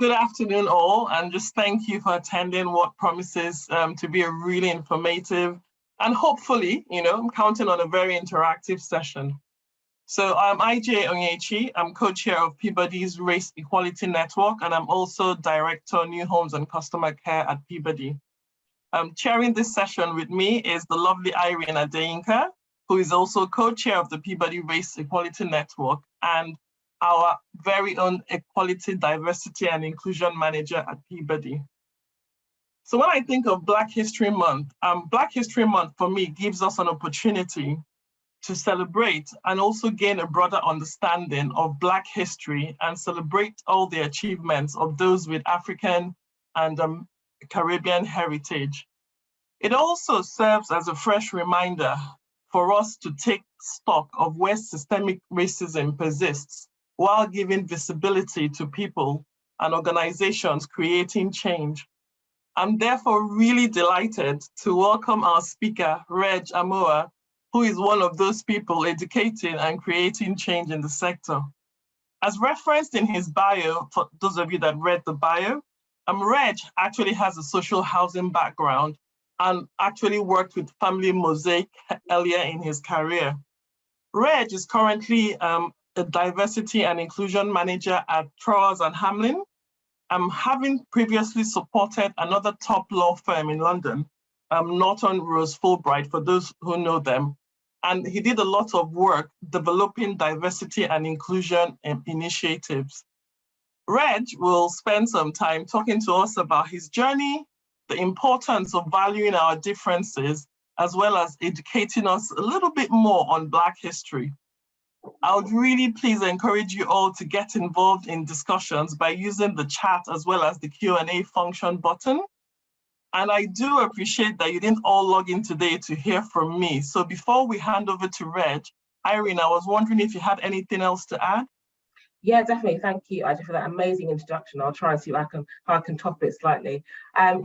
Good afternoon, all, and just thank you for attending what promises to be a really informative and hopefully, I'm counting on a very interactive session. So I'm IJ Onyechi. I'm co-chair of Peabody's Race Equality Network, and I'm also Director New Homes and Customer Care at Peabody. Chairing this session with me is the lovely Irene Adeyinka, who is also co-chair of the Peabody Race Equality Network and our very own Equality, Diversity and Inclusion Manager at Peabody. So when I think of Black History Month for me gives us an opportunity to celebrate and also gain a broader understanding of Black history and celebrate all the achievements of those with African and Caribbean heritage. It also serves as a fresh reminder for us to take stock of where systemic racism persists, while giving visibility to people and organizations creating change. I'm therefore really delighted to welcome our speaker, Reg Amoah, who is one of those people educating and creating change in the sector. As referenced in his bio, for those of you that read the bio, Reg actually has a social housing background and actually worked with Family Mosaic earlier in his career. Reg is currently a diversity and inclusion manager at Trowers and Hamlin. Having previously supported another top law firm in London, Norton Rose Fulbright, for those who know them. And he did a lot of work developing diversity and inclusion initiatives. Reg will spend some time talking to us about his journey, the importance of valuing our differences, as well as educating us a little bit more on Black history. I would really please encourage you all to get involved in discussions by using the chat as well as the Q&A function button. And I do appreciate that you didn't all log in today to hear from me. So before we hand over to Reg, Irene, I was wondering if you had anything else to add? Yeah, definitely. Thank you, Ajay, for that amazing introduction. I'll try and see how I can top it slightly.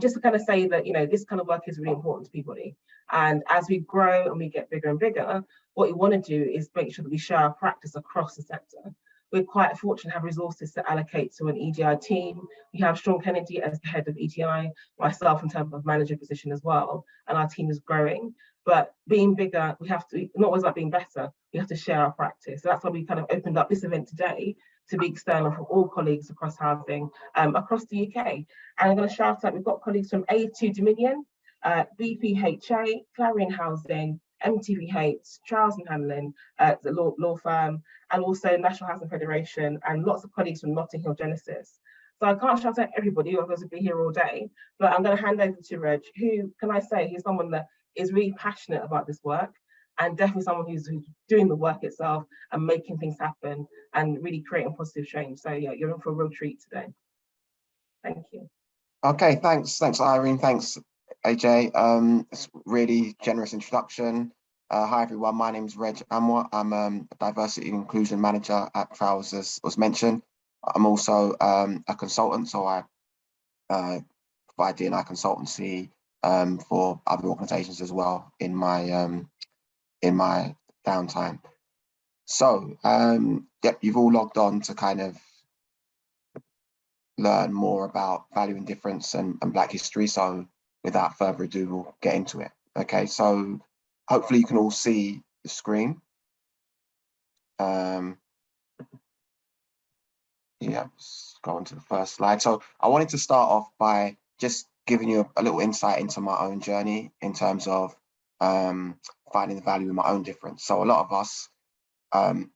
Just to kind of say that, this kind of work is really important to Peabody. And as we grow and we get bigger and bigger, what we want to do is make sure that we share our practice across the sector. We're quite fortunate to have resources to allocate to an EDI team. We have Sean Kennedy as the head of EDI, myself in terms of manager position as well, and our team is growing. But being bigger, we have to, not always about being better, we have to share our practice. So that's why we kind of opened up this event today to be external for all colleagues across housing, across the UK. And I'm going to shout out, we've got colleagues from A2 Dominion, BPHA, Clarion Housing, MTVH, Charles and Hamlin, the law firm, and also National Housing Federation, and lots of colleagues from Notting Hill Genesis. So I can't shout out everybody, otherwise we'll be here all day, but I'm going to hand over to Reg, who, can I say, he's someone that is really passionate about this work, and definitely someone who's doing the work itself and making things happen and really creating positive change. So yeah, you're in for a real treat today. Thank you. Okay, thanks Irene, thanks AJ. It's really generous introduction. Hi everyone, my name is Reg Amoah. I'm a diversity and inclusion manager at Trowers, as was mentioned. I'm also a consultant, so I provide D&I consultancy for other organizations as well in my downtime. So yep, you've all logged on to kind of learn more about valuing difference and Black history. So without further ado, we'll get into it. Okay, so hopefully you can all see the screen. Yeah, let's go on to the first slide. So I wanted to start off by just giving you a little insight into my own journey in terms of finding the value in my own difference. So a lot of us, from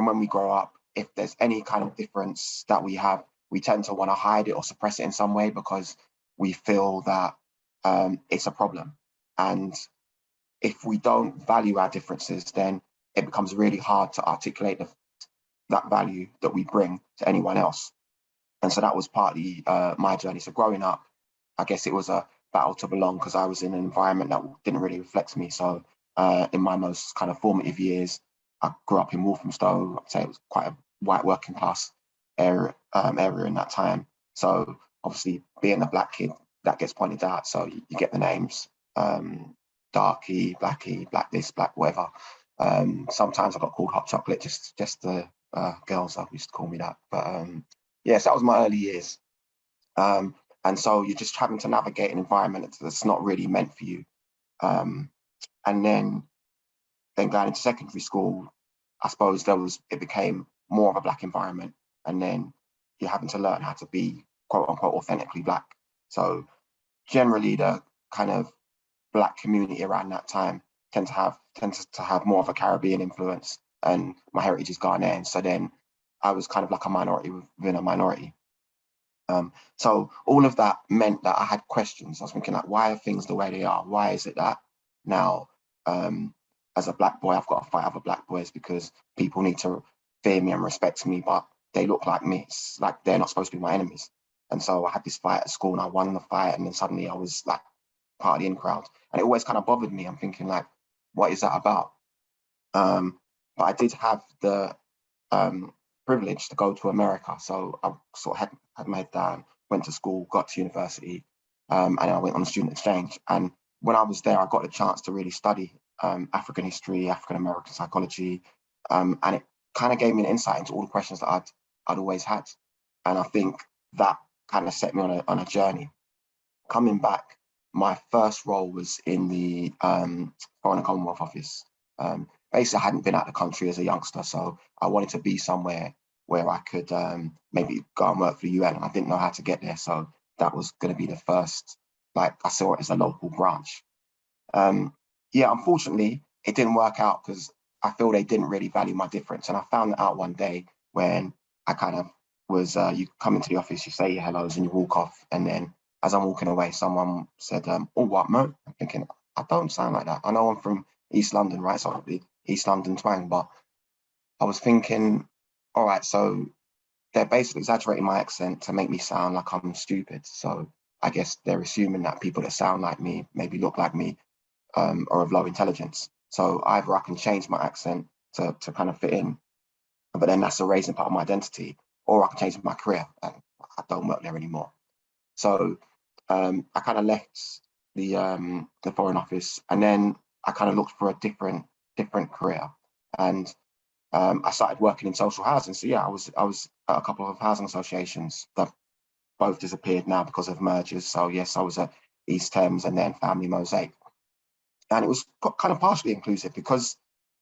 when we grow up, if there's any kind of difference that we have, we tend to want to hide it or suppress it in some way because we feel that it's a problem. And if we don't value our differences, then it becomes really hard to articulate that value that we bring to anyone else. And so that was partly my journey. So growing up, I guess it was a battle to belong because I was in an environment that didn't really reflect me. So in my most kind of formative years, I grew up in Walthamstow. I'd say it was quite a white working class area in that time. So obviously being a Black kid, that gets pointed out. So you get the names, darky, blackie, black this, black whatever. Sometimes I got called hot chocolate, just the girls used to call me that. But yes, that was my early years. And so you're just having to navigate an environment that's not really meant for you. And then going into secondary school, I suppose it became more of a Black environment. And then you're having to learn how to be quote unquote authentically Black. So generally the kind of Black community around that time tends to have more of a Caribbean influence, and my heritage is Ghanaian. So then I was kind of like a minority within a minority. So all of that meant that I had questions. I was thinking like, why are things the way they are? Why is it that now, as a Black boy, I've got to fight other Black boys because people need to fear me and respect me, but they look like me. It's like they're not supposed to be my enemies. And so I had this fight at school and I won the fight, and then suddenly I was like part of the in crowd. And it always kind of bothered me. I'm thinking like, what is that about? But I did have the privilege to go to America. So I sort of had my head down, went to school, got to university, and I went on a student exchange. And when I was there, I got the chance to really study African history, African American psychology, and it kind of gave me an insight into all the questions that I'd always had. And I think that kind of set me on a journey. Coming back, my first role was in the Foreign and Commonwealth Office. Basically, I hadn't been out of the country as a youngster, so I wanted to be somewhere where I could maybe go and work for the UN, and I didn't know how to get there. So that was going to be the first, like I saw it as a local branch. Yeah, unfortunately, it didn't work out because I feel they didn't really value my difference. And I found that out one day when I kind of was, you come into the office, you say your hellos and you walk off. And then as I'm walking away, someone said, oh, what, Mo? I'm thinking, I don't sound like that. I know I'm from East London, right? So the East London twang, but I was thinking, all right, so they're basically exaggerating my accent to make me sound like I'm stupid. So I guess they're assuming that people that sound like me, maybe look like me, are of low intelligence. So either I can change my accent to kind of fit in, but then that's erasing part of my identity, or I can change my career and I don't work there anymore. So I kind of left the Foreign Office, and then I kind of looked for a different career, and I started working in social housing. So yeah, I was at a couple of housing associations that both disappeared now because of mergers. So yes, I was at East Thames and then Family Mosaic. And it was kind of partially inclusive because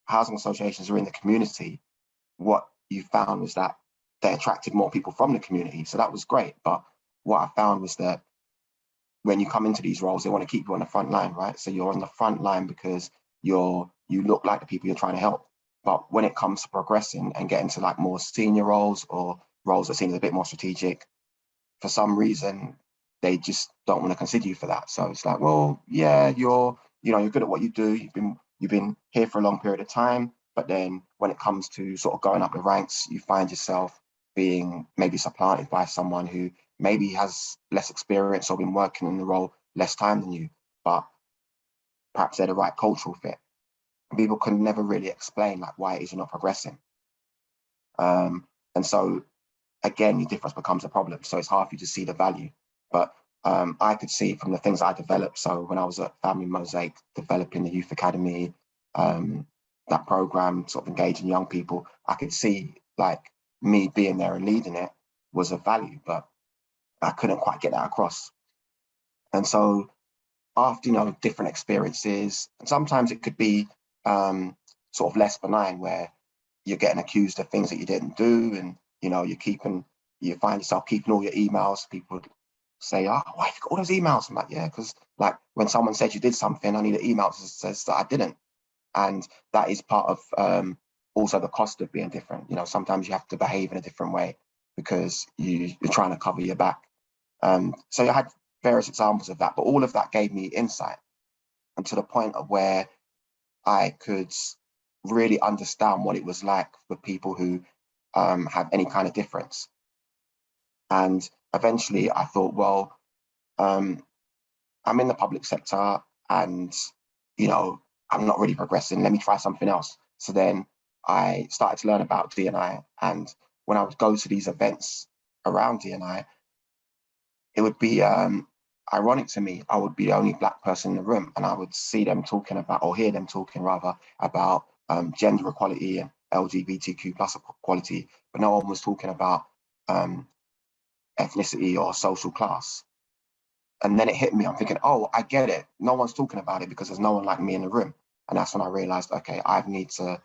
housing associations are in the community. What you found was that they attracted more people from the community. So that was great. But what I found was that when you come into these roles, they want to keep you on the front line, right? So you're on the front line because you look like the people you're trying to help. But when it comes to progressing and getting to like more senior roles or roles that seem a bit more strategic, for some reason, they just don't want to consider you for that. So it's like, well, yeah, you're good at what you do. You've been here for a long period of time, but then when it comes to sort of going up the ranks, you find yourself being maybe supplanted by someone who maybe has less experience or been working in the role less time than you, but perhaps they're the right cultural fit. People can never really explain like why it is you're not progressing. And so again, your difference becomes a problem. So it's hard for you to see the value. But I could see from the things I developed. So when I was at Family Mosaic, developing the Youth Academy, that program, sort of engaging young people, I could see like me being there and leading it was of value, but I couldn't quite get that across. And so after, different experiences, and sometimes it could be sort of less benign where you're getting accused of things that you didn't do, and you find yourself keeping all your emails. People say, oh, why have you got all those emails? I'm like, yeah, because like when someone said you did something, I need an email that says that I didn't. And that is part of also the cost of being different. Sometimes you have to behave in a different way because you're trying to cover your back. So I had various examples of that, but all of that gave me insight, and to the point of where I could really understand what it was like for people who have any kind of difference. And eventually I thought, well, I'm in the public sector and, I'm not really progressing. Let me try something else. So then I started to learn about D&I. And when I would go to these events around D&I, it would be ironic to me. I would be the only Black person in the room, and I would see them talking about, or hear them talking rather, about gender equality and LGBTQ plus equality, but no one was talking about ethnicity or social class. And then it hit me. I'm thinking, oh, I get it. No one's talking about it because there's no one like me in the room. And that's when I realized, okay, I need to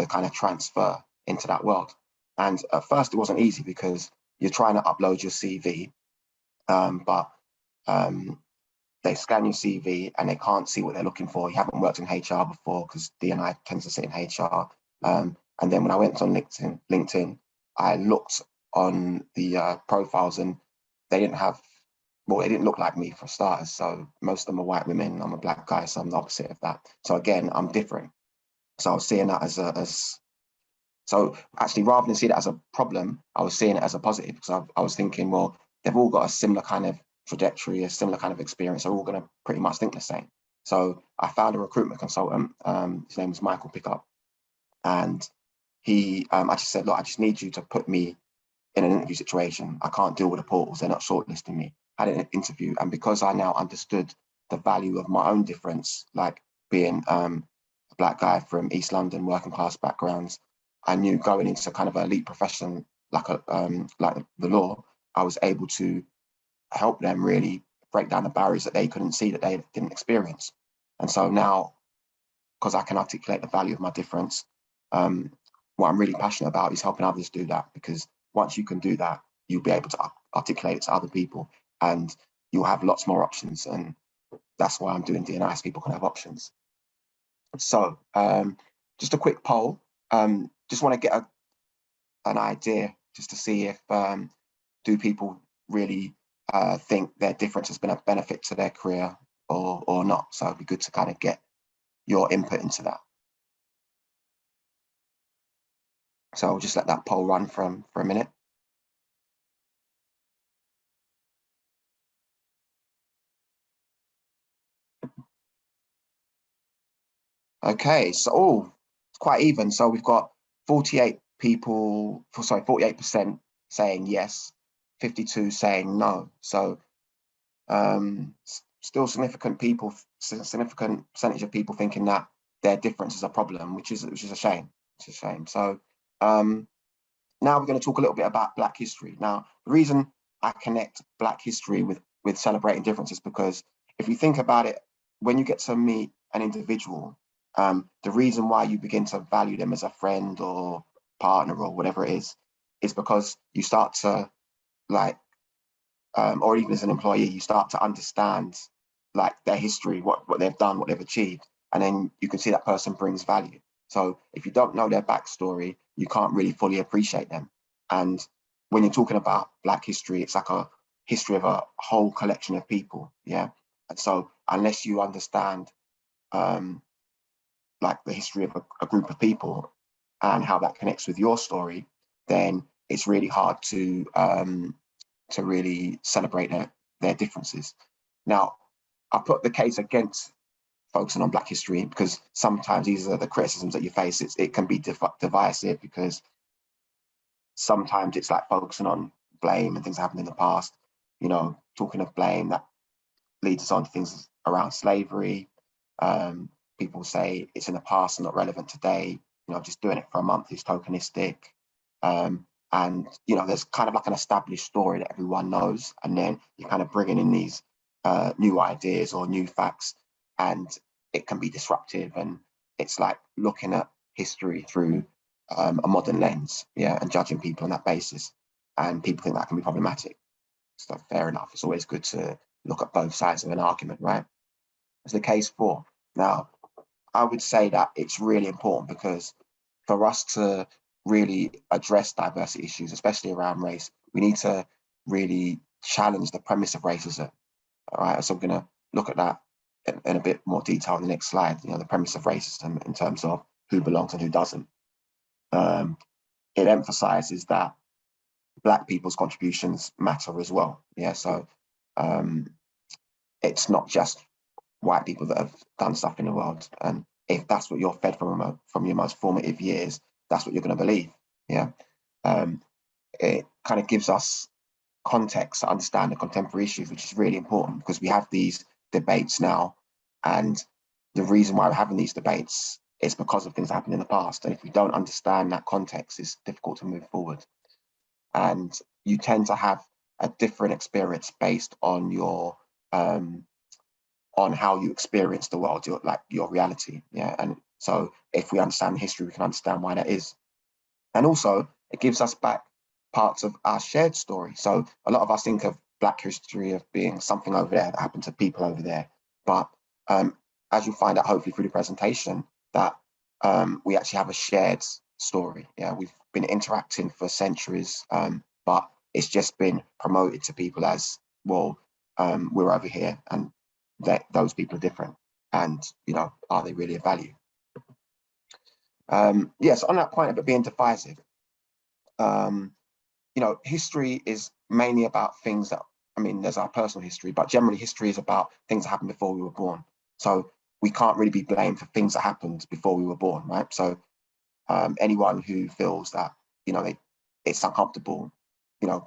kind of transfer into that world. And at first it wasn't easy because you're trying to upload your CV, but they scan your CV and they can't see what they're looking for. You haven't worked in HR before because D&I tends to sit in HR. And then when I went on LinkedIn, I looked on the profiles and they didn't have, well, they didn't look like me for starters. So most of them are white women. I'm a black guy, so I'm the opposite of that. So again, I'm different. So I was seeing that so actually, rather than see that as a problem, I was seeing it as a positive because I was thinking, well, they've all got a similar kind of trajectory, a similar kind of experience. They're all going to pretty much think the same. So I found a recruitment consultant. His name was Michael Pickup, and he, I just said, look, I just need you to put me in an interview situation. I can't deal with the portals. They're not shortlisting me. I had an interview, and because I now understood the value of my own difference, like being a black guy from East London, working class backgrounds, I knew going into kind of an elite profession like the law, I was able to help them really break down the barriers that they couldn't see, that they didn't experience. And so now, because I can articulate the value of my difference, what I'm really passionate about is helping others do that, because once you can do that, you'll be able to articulate it to other people and you'll have lots more options. And that's why I'm doing D&I, so people can have options. So just a quick poll. Just want to get an idea just to see if do people really think their difference has been a benefit to their career or not. So it'd be good to kind of get your input into that. So I'll just let that poll run for a minute. Okay, so it's quite even. So we've got 48 people, sorry, 48% saying yes, 52 saying no. So still significant percentage of people thinking that their difference is a problem, which is a shame. It's a shame. So now we're going to talk a little bit about Black history. Now, the reason I connect Black history with celebrating differences, because if you think about it, when you get to meet an individual, the reason why you begin to value them as a friend or partner or whatever it is because you start to like, or even as an employee, you start to understand like their history, what they've done, what they've achieved, and then you can see that person brings value. So if you don't know their backstory, you can't really fully appreciate them. And when you're talking about Black history, it's like a history of a whole collection of people, yeah? And so unless you understand like the history of a group of people and how that connects with your story, then it's really hard to really celebrate their differences. Now, I put the case against focusing on Black history because sometimes these are the criticisms that you face. It can be divisive because sometimes it's like focusing on blame and things that happened in the past. You know, talking of blame, that leads us on to things around slavery. People say it's in the past and not relevant today. You know, just doing it for a month is tokenistic. And, you know, there's kind of like an established story that everyone knows. And then you're kind of bringing in these new ideas or new facts, and it can be disruptive. And it's like looking at history through a modern lens, yeah, and judging people on that basis. And people think that can be problematic. So fair enough. It's always good to look at both sides of an argument, right? As the case for. Now, I would say that it's really important because for us to really address diversity issues, especially around race, we need to really challenge the premise of racism. All right, so I'm going to look at that in a bit more detail in the next slide. You know, the premise of racism in terms of who belongs and who doesn't. It emphasizes that Black people's contributions matter as well. Yeah, so it's not just white people that have done stuff in the world, and if that's what you're fed from your most formative years, that's what you're going to believe. Yeah, it kind of gives us context to understand the contemporary issues, which is really important because we have these debates now, and the reason why we're having these debates is because of things that happened in the past. And if we don't understand that context, it's difficult to move forward. And you tend to have a different experience based on your on how you experience the world, your reality. Yeah. And so if we understand history, we can understand why that is. And also it gives us back parts of our shared story. So a lot of us think of Black history of being something over there that happened to people over there. But as you'll find out hopefully through the presentation, that we actually have a shared story. Yeah, we've been interacting for centuries, but it's just been promoted to people as, well, we're over here and that those people are different. And, are they really of value? Yes, on that point of it being divisive, history is mainly about things that, there's our personal history, but generally history is about things that happened before we were born. So we can't really be blamed for things that happened before we were born, right? So anyone who feels that, it's uncomfortable, you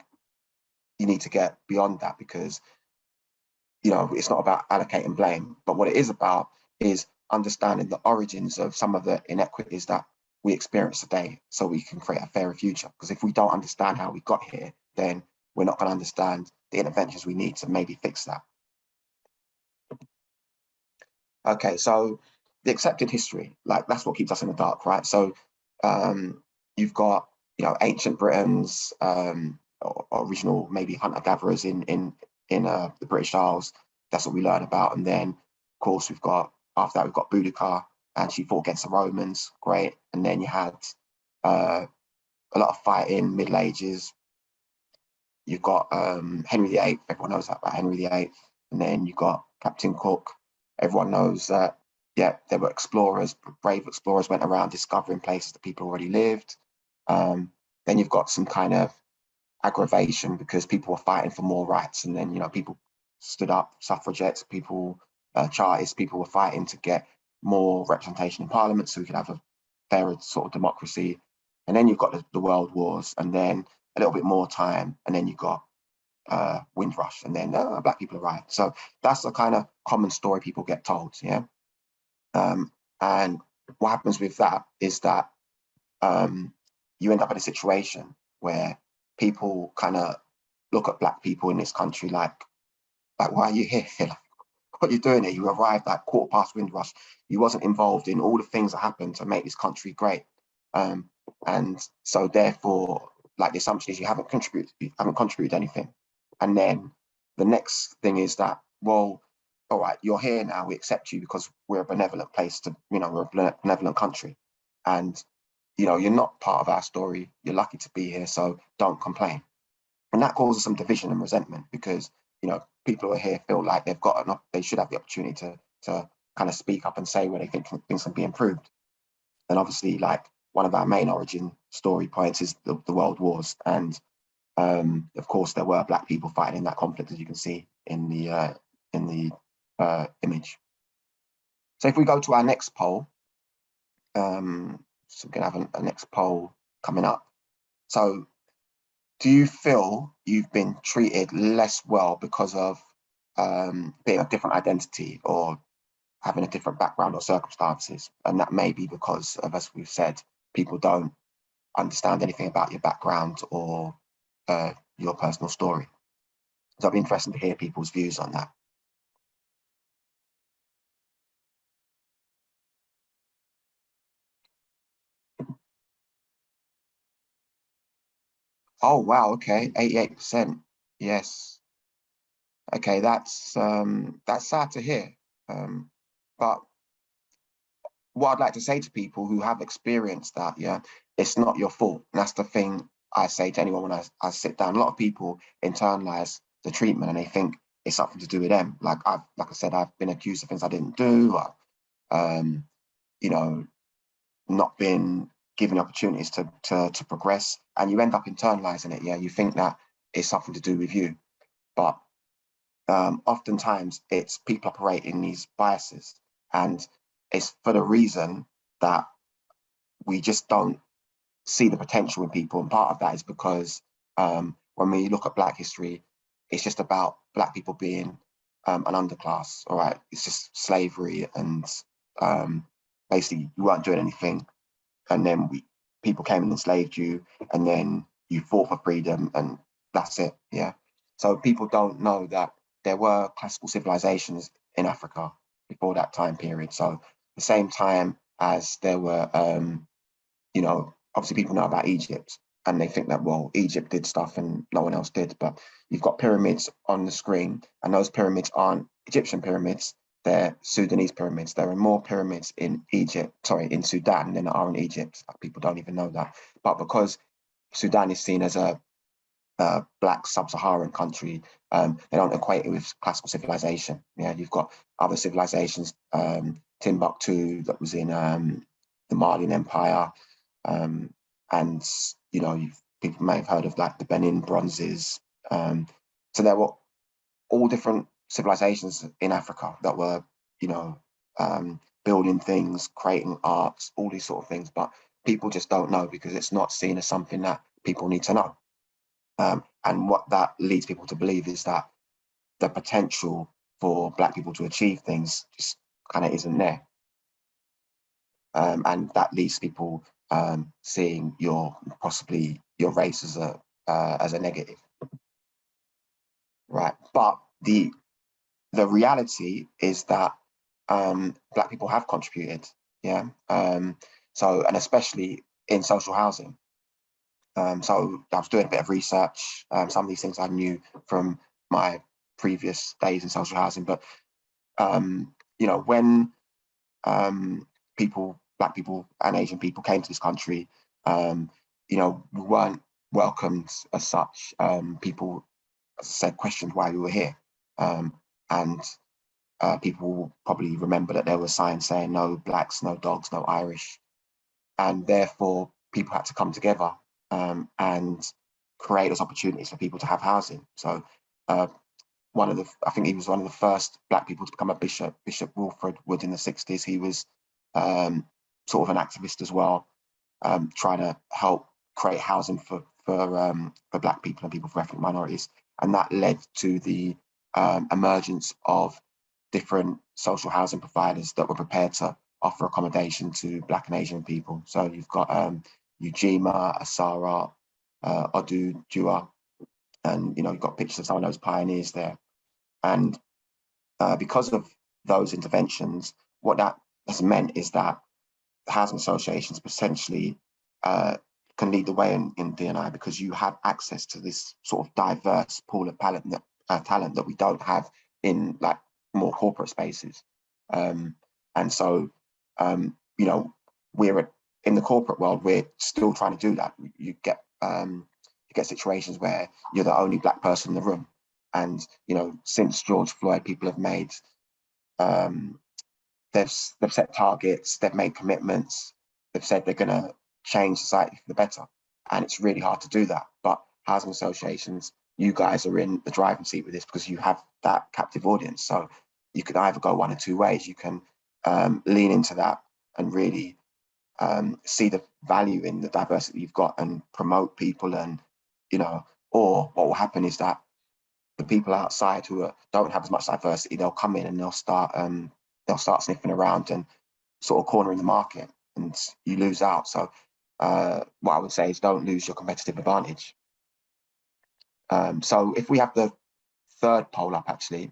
need to get beyond that, because, it's not about allocating blame, but what it is about is understanding the origins of some of the inequities that we experience today, so we can create a fairer future. Because if we don't understand how we got here, then we're not going to understand the interventions we need to maybe fix that. Okay, so the accepted history, like that's what keeps us in the dark, right? So you've got, ancient Britons, original maybe hunter-gatherers in the British Isles. That's what we learn about. And then, of course, after that we've got Boudica, and she fought against the Romans, great. And then you had a lot of fighting, Middle Ages. You've got Henry VIII, everyone knows that about Henry VIII. And then you've got Captain Cook. Everyone knows that, yeah, there were explorers, brave explorers went around discovering places that people already lived. Then you've got some kind of aggravation because people were fighting for more rights. And then, people stood up, suffragettes, people, Chartists, people were fighting to get more representation in Parliament so we could have a fairer sort of democracy. And then you've got the World Wars, and then a little bit more time, and then you've got Windrush, and then Black people arrived. So that's the kind of common story people get told, yeah. And what happens with that is that you end up in a situation where people kind of look at Black people in this country like, why are you here? What are you doing here? You arrived at 1/4 Windrush. You wasn't involved in all the things that happened to make this country great. And so therefore, like, the assumption is you haven't contributed anything. And then the next thing is that, well, all right, you're here now, we accept you because we're a benevolent place to, we're a benevolent country. And, you're not part of our story. You're lucky to be here, so don't complain. And that causes some division and resentment because, people who are here feel like they should have the opportunity to kind of speak up and say where they think things can be improved. And obviously, like, one of our main origin story points is the World Wars. And of course, there were Black people fighting in that conflict, as you can see in the image. So if we go to our next poll, so we're going to have a next poll coming up. So do you feel you've been treated less well because of being a different identity or having a different background or circumstances? And that may be because of, as we've said, people don't understand anything about your background or your personal story. So it'd be interesting to hear people's views on that. Oh, wow, okay, 88%, yes. Okay, that's sad to hear. But what I'd like to say to people who have experienced that, yeah, it's not your fault. And that's the thing I say to anyone when I sit down. A lot of people internalize the treatment and they think it's something to do with them. Like I said, I've been accused of things I didn't do. Not been given opportunities to progress, and you end up internalizing it. Yeah, you think that it's something to do with you, but oftentimes it's people operating these biases, and it's for the reason that we just don't see the potential in people. And part of that is because when we look at Black history, it's just about Black people being an underclass. All right, it's just slavery, and basically you weren't doing anything, and then people came and enslaved you, and then you fought for freedom, and that's it. Yeah. So people don't know that there were classical civilizations in Africa before that time period. So the same time as there were, you know, obviously people know about Egypt and they think that, well, Egypt did stuff and no one else did. But you've got pyramids on the screen, and those pyramids aren't Egyptian pyramids, they're Sudanese pyramids. There are more pyramids in in Sudan than there are in Egypt. People don't even know that. But because Sudan is seen as a black sub-Saharan country, they don't equate it with classical civilization. Yeah, you've got other civilizations, Timbuktu that was in the Malian Empire, and you know, people may have heard of like the Benin bronzes. So there were all different civilizations in Africa that were, you know, building things, creating arts, all these sort of things, but people just don't know because it's not seen as something that people need to know. And what that leads people to believe is that the potential for Black people to achieve things just kind of isn't there. And that leads people seeing possibly your race as a negative, right? But the reality is that Black people have contributed, yeah. So, and especially in social housing. So I was doing a bit of research. Some of these things I knew from my previous days in social housing, but you know, when Black people and Asian people came to this country, you know, we weren't welcomed as such. People said, questioned why we were here, and people probably remember that there were signs saying no Blacks, no dogs, no Irish, and therefore people had to come together and create those opportunities for people to have housing. So I think he was one of the first Black people to become a bishop, Bishop Wilfred Wood in the 60s. He was sort of an activist as well, trying to help create housing for Black people and people from ethnic minorities. And that led to the emergence of different social housing providers that were prepared to offer accommodation to Black and Asian people. So you've got Ujima, Asara, Odu, Jua, and you know, you've got pictures of some of those pioneers there. And because of those interventions, what that has meant is that housing associations potentially can lead the way in D&I, because you have access to this sort of diverse pool of talent that we don't have in like more corporate spaces. And so, you know, in the corporate world, we're still trying to do that. You get situations where you're the only Black person in the room. And, you know, since George Floyd, people have made, they've set targets, they've made commitments, they've said they're going to change society for the better. And it's really hard to do that. But housing associations, you guys are in the driving seat with this because you have that captive audience. So you could either go one or two ways. You can lean into that and really see the value in the diversity you've got and promote people, and, you know, or what will happen is that the people outside who don't have as much diversity, they'll come in and they'll start sniffing around and sort of cornering the market, and you lose out. So what I would say is don't lose your competitive advantage. So if we have the third poll up, actually,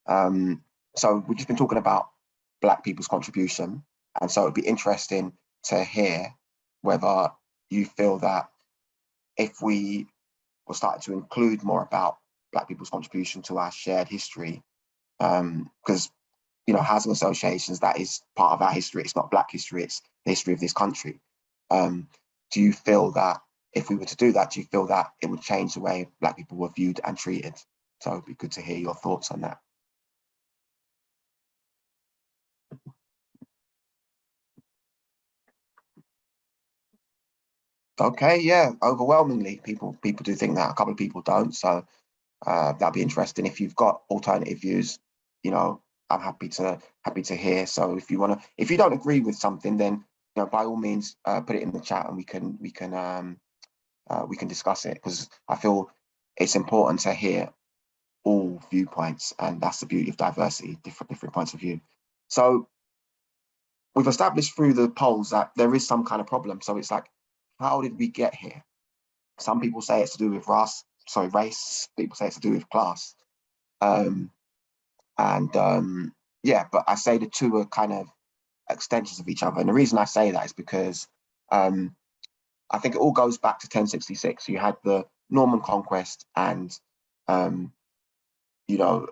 so we've just been talking about Black people's contribution, and so it'd be interesting to hear whether you feel that if we were starting to include more about Black people's contribution to our shared history, because, you know, housing associations, that is part of our history. It's not Black history, it's the history of this country. Do you feel that if we were to do that, do you feel that it would change the way Black people were viewed and treated? So it'd be good to hear your thoughts on that. Okay, yeah, overwhelmingly, people do think that. A couple of people don't, so that'd be interesting. If you've got alternative views, you know, I'm happy to hear. So if you don't agree with something, then, you know, by all means, put it in the chat and we can discuss it, because I feel it's important to hear all viewpoints, and that's the beauty of diversity, different points of view. So we've established through the polls that there is some kind of problem. So it's like, how did we get here? Some people say it's to do with race, race. People say it's to do with class. Yeah, but I say the two are kind of extensions of each other. And the reason I say that is because I think it all goes back to 1066. You had the Norman conquest and, you know,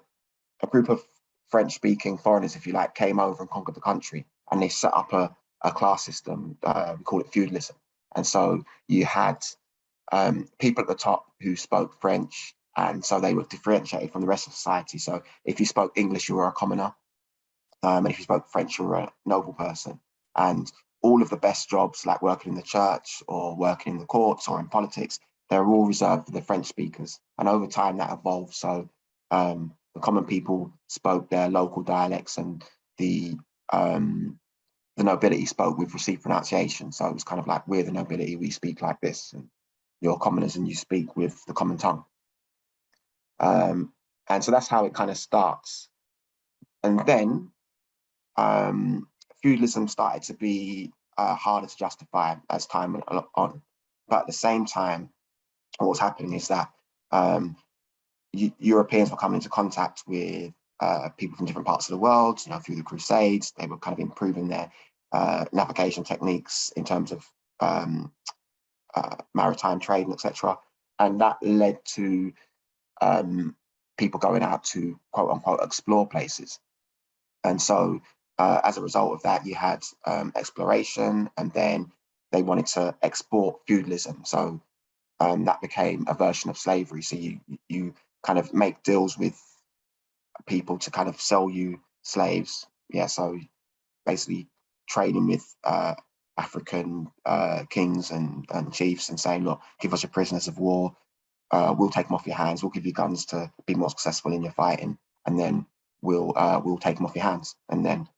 a group of French-speaking foreigners, if you like, came over and conquered the country, and they set up a class system. We call it feudalism. And so you had people at the top who spoke French, and so they were differentiated from the rest of society. So if you spoke English, you were a commoner. And if you spoke French, you were a noble person. And all of the best jobs, like working in the church or working in the courts or in politics, they're all reserved for the French speakers. And over time that evolved. So the common people spoke their local dialects, and the nobility spoke with received pronunciation. So it was kind of like, we're the nobility, we speak like this, and you're commoners and you speak with the common tongue. And so that's how it kind of starts. And then feudalism started to be harder to justify as time went on. But at the same time, what's happening is that Europeans were coming into contact with people from different parts of the world, you know, through the Crusades. They were kind of improving their navigation techniques in terms of maritime trade, etc. And that led to people going out to, quote unquote, explore places. And so as a result of that, you had exploration, and then they wanted to export feudalism. So that became a version of slavery. So you kind of make deals with people to kind of sell you slaves. Yeah, so basically trading with African kings and chiefs and saying, look, give us your prisoners of war. We'll take them off your hands. We'll give you guns to be more successful in your fighting, and then we'll take them off your hands. And then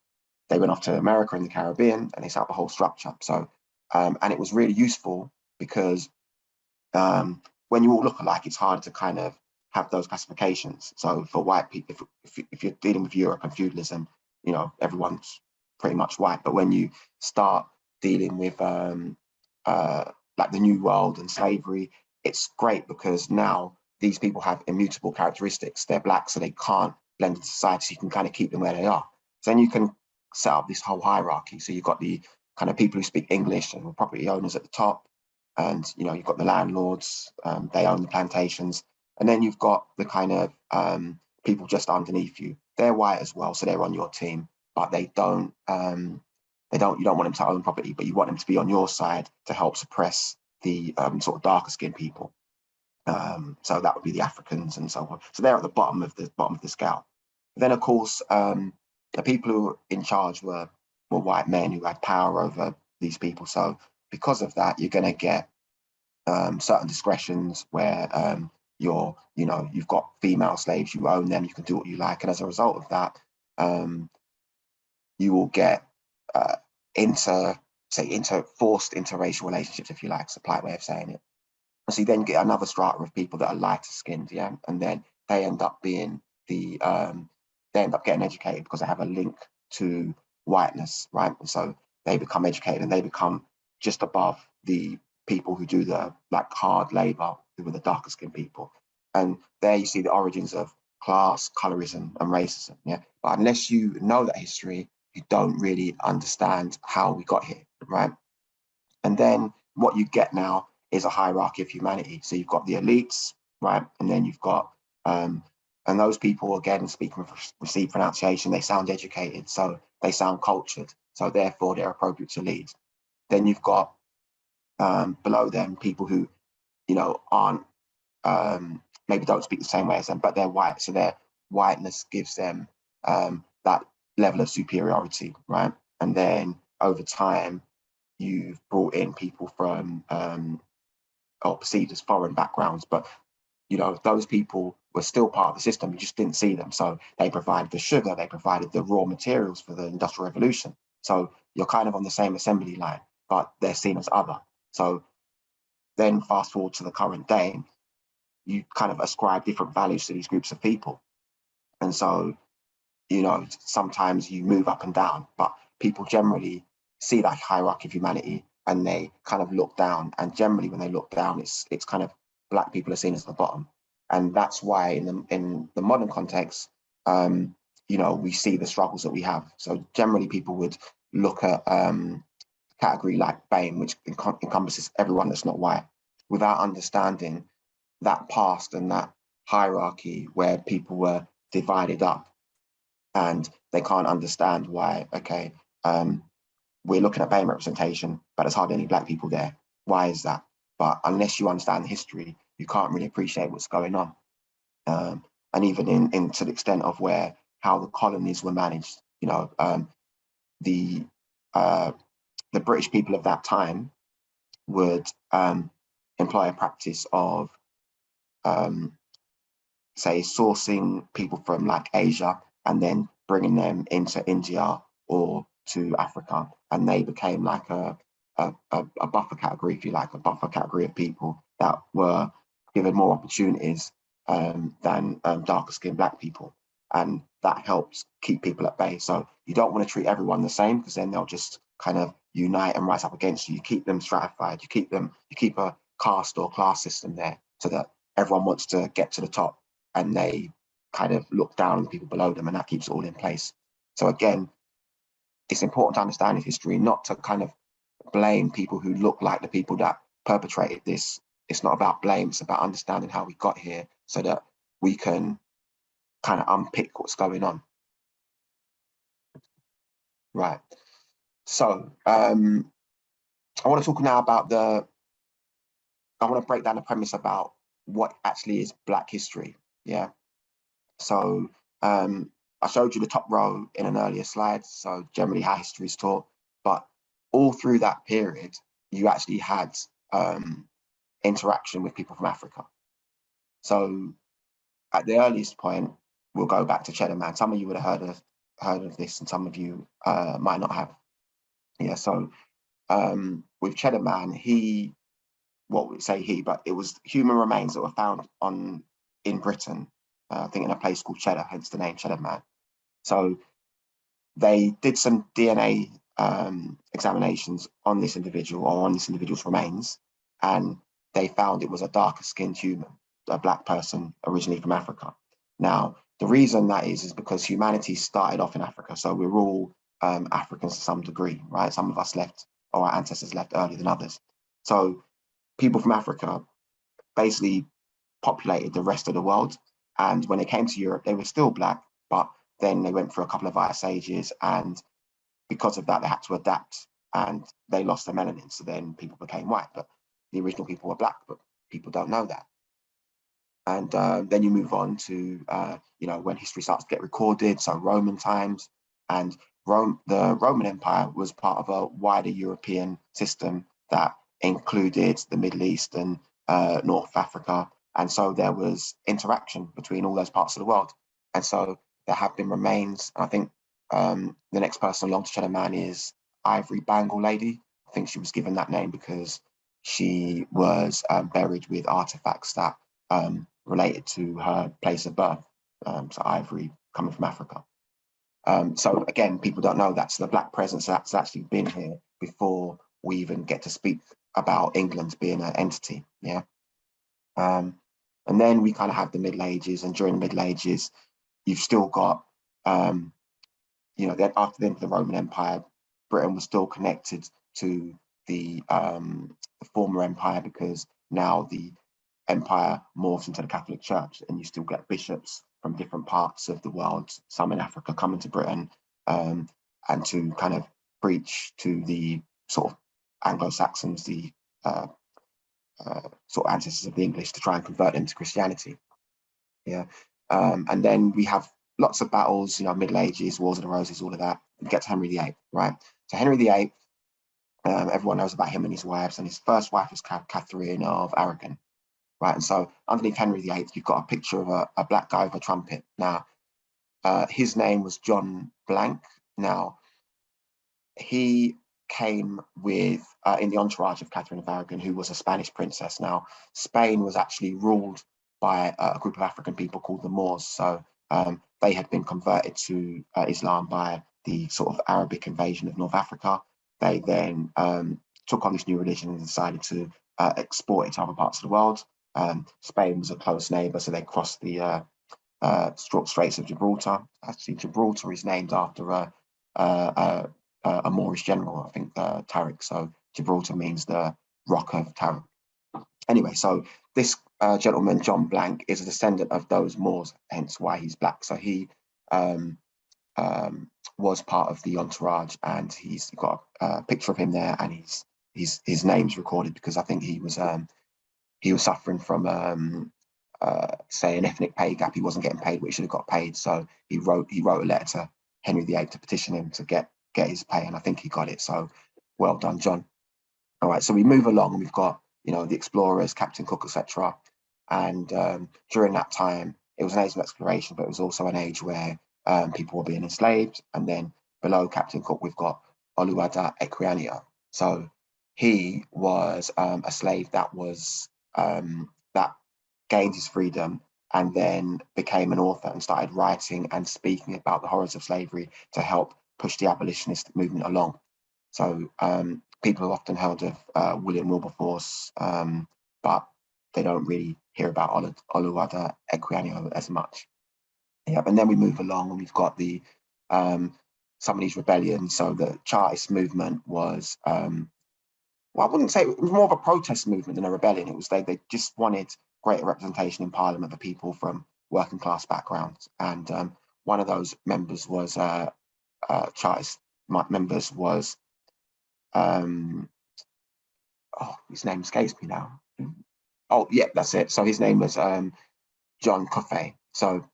they went off to America and the Caribbean, and they set up a whole structure. So, and it was really useful because when you all look alike, it's hard to kind of have those classifications. So for white people, if you're dealing with Europe and feudalism, you know, everyone's pretty much white. But when you start dealing with like the New World and slavery, it's great because now these people have immutable characteristics. They're black, so they can't blend into society. So you can kind of keep them where they are. So then you can set up this whole hierarchy. So you've got the kind of people who speak English and property owners at the top. And, you know, you've got the landlords, they own the plantations. And then you've got the kind of people just underneath you. They're white as well, so they're on your team, but you don't want them to own property, but you want them to be on your side to help suppress the sort of darker skinned people. So that would be the Africans and so on. So they're at the bottom of the scale. Then, of course, the people who were in charge were white men who had power over these people. So because of that, you're going to get certain discretions where you've got female slaves, you own them, you can do what you like. And as a result of that, you will get forced interracial relationships, if you like. It's a polite way of saying it. So you then get another strata of people that are lighter skinned, yeah, and then they end up being they end up getting educated because they have a link to whiteness, right? And so they become educated and they become just above the people who do the like hard labor, who are the darker skinned people. And there you see the origins of class, colorism, and racism, yeah. But unless you know that history, you don't really understand how we got here, right? And then what you get now is a hierarchy of humanity. So you've got the elites, right? And then you've got, and those people, again, speaking with received pronunciation, they sound educated, so they sound cultured, so therefore they're appropriate to lead. Then you've got below them people who, you know, aren't, maybe don't speak the same way as them, but they're white, so their whiteness gives them that level of superiority, right? And then over time, you've brought in people from or perceived as foreign backgrounds, but you know, those people were still part of the system, you just didn't see them. So they provided the sugar, they provided the raw materials for the Industrial Revolution. So you're kind of on the same assembly line, but they're seen as other. So then fast forward to the current day, you kind of ascribe different values to these groups of people. And so, you know, sometimes you move up and down, but people generally see that hierarchy of humanity and they kind of look down. And generally when they look down, it's kind of Black people are seen as the bottom. And that's why in the modern context, you know, we see the struggles that we have. So generally people would look at category like BAME, which encompasses everyone that's not white, without understanding that past and that hierarchy where people were divided up, and they can't understand why, okay, we're looking at BAME representation, but there's hardly any Black people there. Why is that? But unless you understand the history, you can't really appreciate what's going on. And even in to the extent of how the colonies were managed, you know, the British people of that time would employ a practice of, say, sourcing people from like Asia and then bringing them into India or to Africa, and they became like a buffer category, if you like, a buffer category of people that were given more opportunities than darker skinned Black people. And that helps keep people at bay. So you don't want to treat everyone the same, because then they'll just kind of unite and rise up against you. You keep them stratified, you keep a caste or class system there so that everyone wants to get to the top and they kind of look down on the people below them, and that keeps it all in place. So again, it's important to understand the history, not to kind of blame people who look like the people that perpetrated this. It's not about blame, it's about understanding how we got here so that we can kind of unpick what's going on. Right. So I want to talk now about I want to break down the premise about what actually is Black history. Yeah. So I showed you the top row in an earlier slide, so generally how history is taught, but all through that period, you actually had interaction with people from Africa. So at the earliest point, we'll go back to Cheddar Man. Some of you would have heard of this, and some of you might not have. Yeah, so with Cheddar Man, but it was human remains that were found in Britain, I think in a place called Cheddar, hence the name Cheddar Man. So they did some DNA examinations on this individual, or on this individual's remains, and they found it was a darker skinned human, a Black person originally from Africa. Now, the reason that is because humanity started off in Africa. So we're all Africans to some degree, right? Some of us left, or our ancestors left earlier than others. So people from Africa basically populated the rest of the world. And when they came to Europe, they were still Black, but then they went through a couple of ice ages, and because of that, they had to adapt, and they lost their melanin. So then people became white, but the original people were Black, but people don't know that. And then you move on to, you know, when history starts to get recorded, so Roman times, and the Roman Empire was part of a wider European system that included the Middle East and North Africa. And so there was interaction between all those parts of the world. And so there have been remains. I think the next person along to Cheddar Man is Ivory Bangle Lady. I think she was given that name because she was buried with artifacts that related to her place of birth. So Ivory coming from Africa. So again, people don't know that. So the Black presence that's actually been here before we even get to speak about England being an entity. Yeah. And then we kind of have the Middle Ages, and during the Middle Ages, you've still got, you know, that after the end of the Roman Empire, Britain was still connected to the former empire, because now the empire morphs into the Catholic Church, and you still get bishops from different parts of the world, some in Africa, coming to Britain and to kind of preach to the sort of Anglo-Saxons, the sort of ancestors of the English, to try and convert them to Christianity. Yeah, and then we have lots of battles, you know, Middle Ages, Wars of the Roses, all of that. We get to Henry VIII, right? So Henry VIII, everyone knows about him and his wives, and his first wife was Catherine of Aragon, right? And so underneath Henry VIII, you've got a picture of a Black guy with a trumpet. Now, his name was John Blank. Now, he came with, in the entourage of Catherine of Aragon, who was a Spanish princess. Now, Spain was actually ruled by a group of African people called the Moors. So they had been converted to Islam by the sort of Arabic invasion of North Africa. They then took on this new religion and decided to export it to other parts of the world. Spain was a close neighbour, so they crossed the Straits of Gibraltar. Actually, Gibraltar is named after a Moorish general, I think, Tariq. So Gibraltar means the rock of Tariq. Anyway, so this gentleman, John Blank, is a descendant of those Moors, hence why he's black. So he was part of the entourage, and he's got a picture of him there, and his name's recorded because I think he was suffering from say an ethnic pay gap. He wasn't getting paid what he should have got paid, so he wrote a letter to Henry VIII to petition him to get his pay, and I think he got it. So well done, John. All right, so we move along, and we've got, you know, the explorers, Captain Cook, etc. And during that time, it was an age of exploration, but it was also an age where people were being enslaved. And then below Captain Cook, we've got Oluwada Equiania. So he was a slave that was that gained his freedom and then became an author and started writing and speaking about the horrors of slavery to help push the abolitionist movement along. So people have often heard of William Wilberforce, but they don't really hear about Oluwada Equiano as much. Yep, and then we move along, and we've got the some of these rebellions. So the Chartist movement was, well, I wouldn't say it was more of a protest movement than a rebellion. It was they just wanted greater representation in Parliament of people from working class backgrounds, and one of those members was Chartist members was his name escapes me now. Oh, yeah, that's it. So his name was John Coffey. So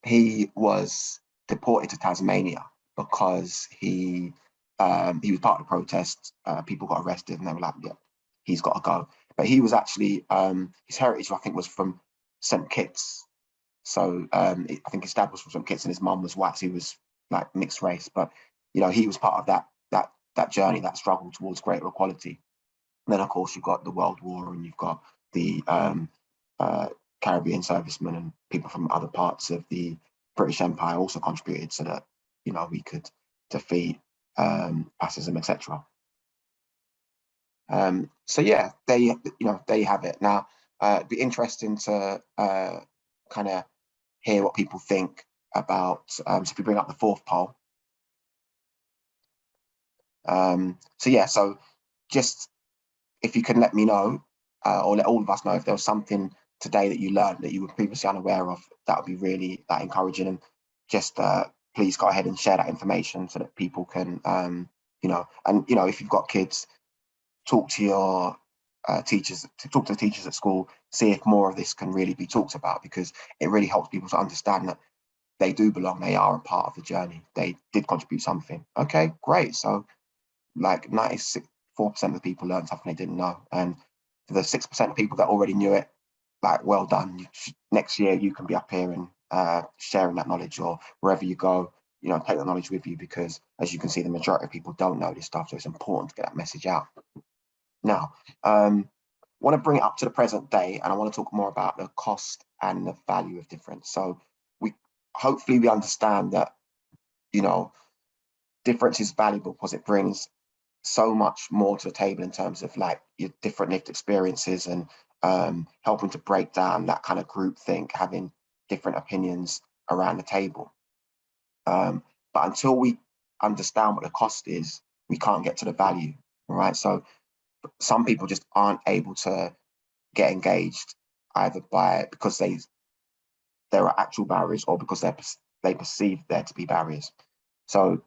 he was deported to Tasmania because he was part of the protest. People got arrested, and they were like, "Yeah, he's got to go." But he was actually his heritage, I think, was from St Kitts. So I think his dad was from St Kitts, and his mum was white. So he was like mixed race, but you know, he was part of that journey, that struggle towards greater equality. And then, of course, you've got the World War, and you've got the Caribbean servicemen and people from other parts of the British Empire also contributed so that, you know, we could defeat fascism, etc. So yeah, they have it. Now, it'd be interesting to kind of hear what people think about. So if we bring up the fourth poll. So yeah, so just if you can let me know, or let all of us know if there was something today that you learned that you were previously unaware of, that would be really encouraging. And just please go ahead and share that information so that people can, if you've got kids, talk to your teachers, talk to the teachers at school, see if more of this can really be talked about, because it really helps people to understand that they do belong, they are a part of the journey, they did contribute something. Okay, great. So like 94% of the people learned something they didn't know. And for the 6% of people that already knew it, like, well done. Next year you can be up here and sharing that knowledge, or wherever you go, you know, take that knowledge with you, because as you can see, the majority of people don't know this stuff. So it's important to get that message out. Now, I want to bring it up to the present day, and I want to talk more about the cost and the value of difference. So hopefully we understand that, you know, difference is valuable because it brings so much more to the table in terms of like your different lived experiences, and helping to break down that kind of group think, having different opinions around the table. But until we understand what the cost is, we can't get to the value, right? So some people just aren't able to get engaged, either because there are actual barriers, or because they perceive there to be barriers. So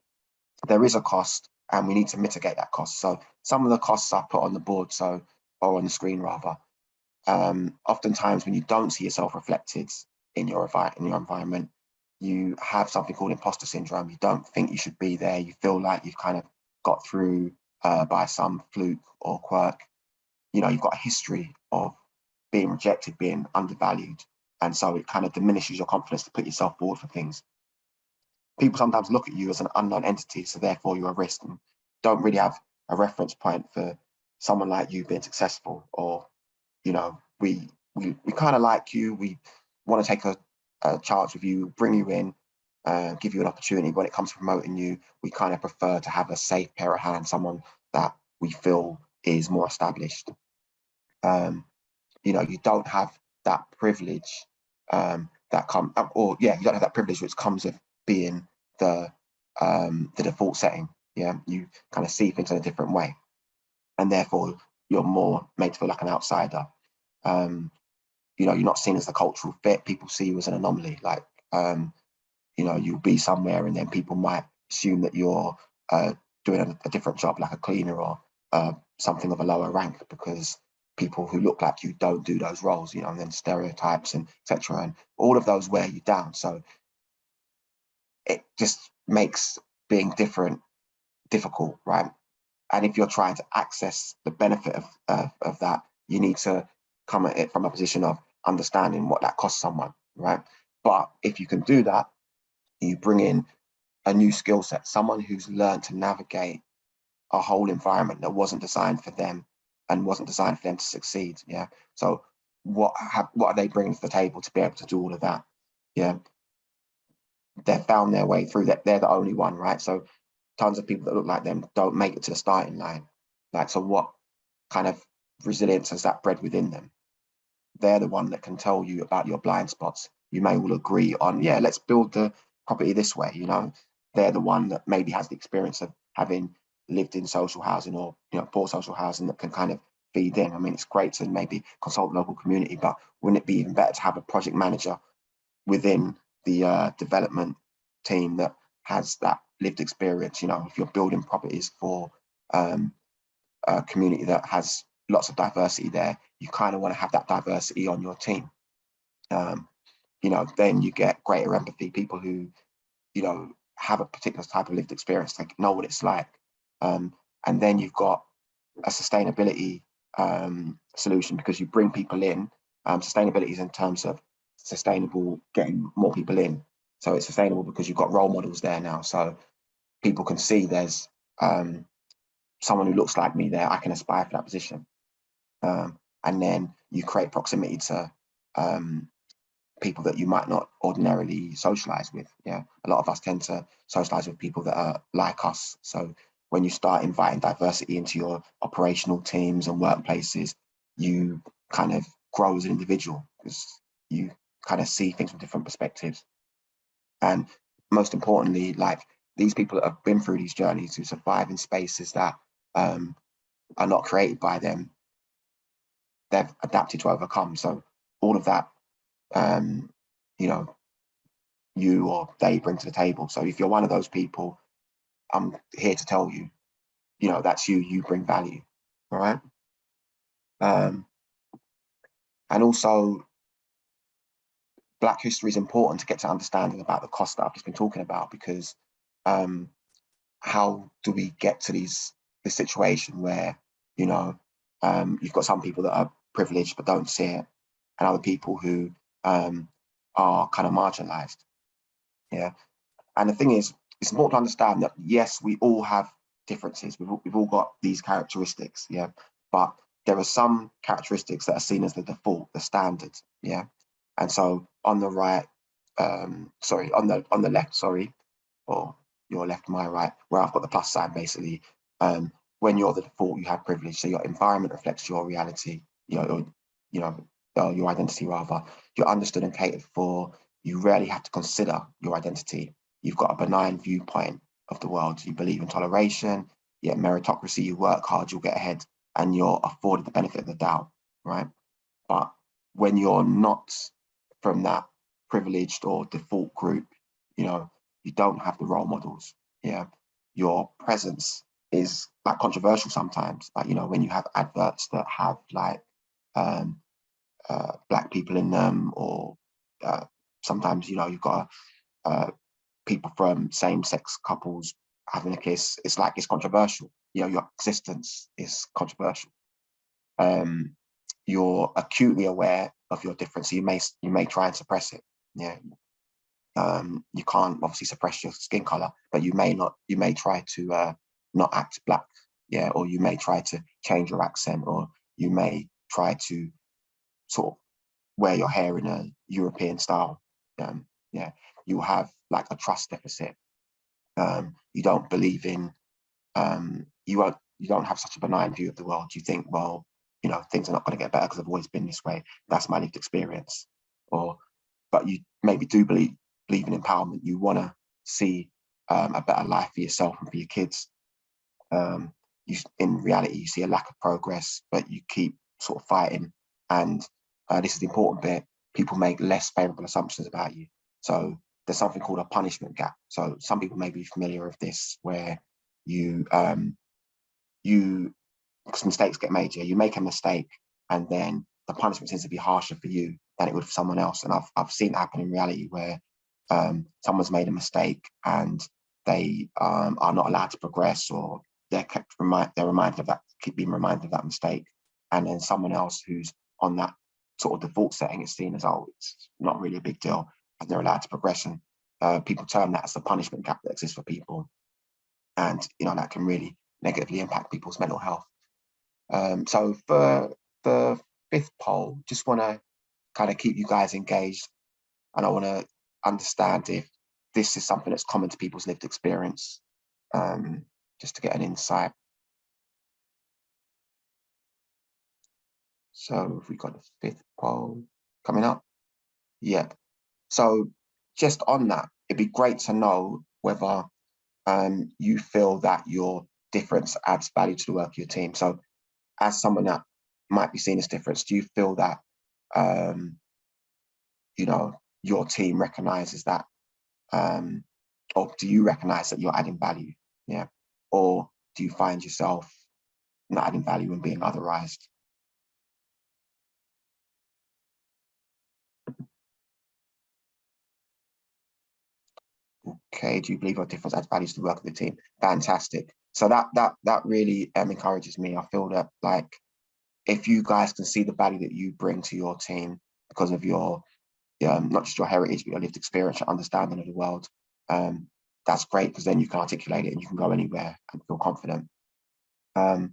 there is a cost, and we need to mitigate that cost. So some of the costs are put on the board, or on the screen rather. Oftentimes when you don't see yourself reflected in your environment, you have something called imposter syndrome. You don't think you should be there. You feel like you've kind of got through by some fluke or quirk. You know, you've got a history of being rejected, being undervalued. And so it kind of diminishes your confidence to put yourself forward for things. People sometimes look at you as an unknown entity, so therefore you're a risk, and don't really have a reference point for someone like you being successful. Or, you know, we kind of like you, we want to take a charge with you, bring you in, give you an opportunity. When it comes to promoting you, we kind of prefer to have a safe pair of hands, someone that we feel is more established. you don't have that privilege that come, or yeah, you don't have that privilege which comes with being the default setting. Yeah, you kind of see things in a different way, and therefore you're more made to feel like an outsider. You're not seen as the cultural fit. People see you as an anomaly. Like, you'll be somewhere and then people might assume that you're doing a different job, like a cleaner or something of a lower rank, because people who look like you don't do those roles, and then stereotypes and etc. And all of those wear you down. So it just makes being different difficult, right? And if you're trying to access the benefit of that, you need to come at it from a position of understanding what that costs someone, right? But if you can do that, you bring in a new skill set, someone who's learned to navigate a whole environment that wasn't designed for them and wasn't designed for them to succeed. Yeah. So what are they bringing to the table to be able to do all of that? Yeah. They've found their way through that. They're the only one, right? So tons of people that look like them don't make it to the starting line. Like, so what kind of resilience has that bred within them? They're the one that can tell you about your blind spots. You may all agree on, yeah, let's build the property this way. They're the one that maybe has the experience of having lived in social housing or poor social housing that can kind of feed in. I mean, it's great to maybe consult the local community, but wouldn't it be even better to have a project manager within the development team that has that lived experience? If you're building properties for a community that has lots of diversity there, you kind of want to have that diversity on your team. Then you get greater empathy, people who, have a particular type of lived experience, like know what it's like. And then you've got a sustainability solution, because you bring people in. Sustainability is in terms of sustainable, getting more people in. So it's sustainable because you've got role models there now. So people can see there's someone who looks like me there, I can aspire for that position. And then you create proximity to people that you might not ordinarily socialize with. Yeah, a lot of us tend to socialize with people that are like us. So when you start inviting diversity into your operational teams and workplaces, you kind of grow as an individual, because you kind of see things from different perspectives. And most importantly, like, these people that have been through these journeys, who survive in spaces that are not created by them, they've adapted to overcome. So all of that, you or they bring to the table. So if you're one of those people, I'm here to tell you, that's you bring value. All right. And also, Black history is important to get to understanding about the cost that I've just been talking about, because how do we get to this situation where, you've got some people that are privileged but don't see it, and other people who are kind of marginalized. Yeah. And the thing is, it's important to understand that, yes, we all have differences. We've all got these characteristics. Yeah. But there are some characteristics that are seen as the default, the standard. Yeah. And so on the right, on the left, or your left, my right, where I've got the plus sign, basically, when you're the default, you have privilege. So your environment reflects your reality, your identity rather. You're understood and catered for. You rarely have to consider your identity. You've got a benign viewpoint of the world. You believe in toleration, yet meritocracy. You work hard, you'll get ahead, and you're afforded the benefit of the doubt, right? But when you're not from that privileged or default group, you don't have the role models. Yeah, your presence is like controversial sometimes. Like, when you have adverts that have like Black people in them, or sometimes you've got people from same-sex couples having a kiss. It's like, it's controversial. Your existence is controversial. You're acutely aware of your difference. So you may try and suppress it. Yeah. You can't obviously suppress your skin color, but you may try to not act Black. Yeah. Or you may try to change your accent, or you may try to sort of wear your hair in a European style. Yeah. You have like a trust deficit. You don't believe in, you don't have such a benign view of the world. You think, well, you know, things are not going to get better because I've always been this way. That's my lived experience. But you maybe do believe in empowerment. You want to see a better life for yourself and for your kids. In reality, you see a lack of progress, but you keep sort of fighting. And this is the important bit: people make less favorable assumptions about you. So there's something called a punishment gap. So some people may be familiar with this, where because mistakes get made, you make a mistake, and then the punishment tends to be harsher for you than it would for someone else. And I've seen it happen in reality, where someone's made a mistake and they are not allowed to progress, or they're reminded of that, keep being reminded of that mistake. And then someone else who's on that sort of default setting is seen as, oh, it's not really a big deal, and they're allowed to progress. And people term that as the punishment gap that exists for people. And, you know, that can really negatively impact people's mental health. So for the fifth poll, just want to kind of keep you guys engaged, and I want to understand if this is something that's common to people's lived experience, just to get an insight. So if we got the fifth poll coming up, yeah. So just on that, it'd be great to know whether you feel that your difference adds value to the work of your team. So as someone that might be seen as different, do you feel that you know, your team recognizes that, or do you recognize that you're adding value? Yeah. Or do you find yourself not adding value and being otherized? Okay, do you believe your difference adds value to the work of the team? Fantastic. So that really encourages me. I feel that, like, if you guys can see the value that you bring to your team because of your not just your heritage, but your lived experience, your understanding of the world, that's great, because then you can articulate it and you can go anywhere and feel confident. I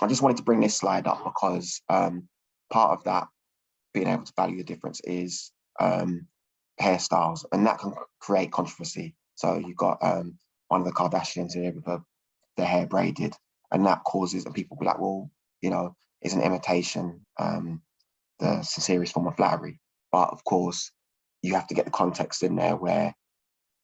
just wanted to bring this slide up because part of that, being able to value the difference, is hairstyles, and that can create controversy. So you've got one of the Kardashians here with their hair braided, and that causes, and people be like, well, you know, is an imitation the sincerest form of flattery? But of course, you have to get the context in there, where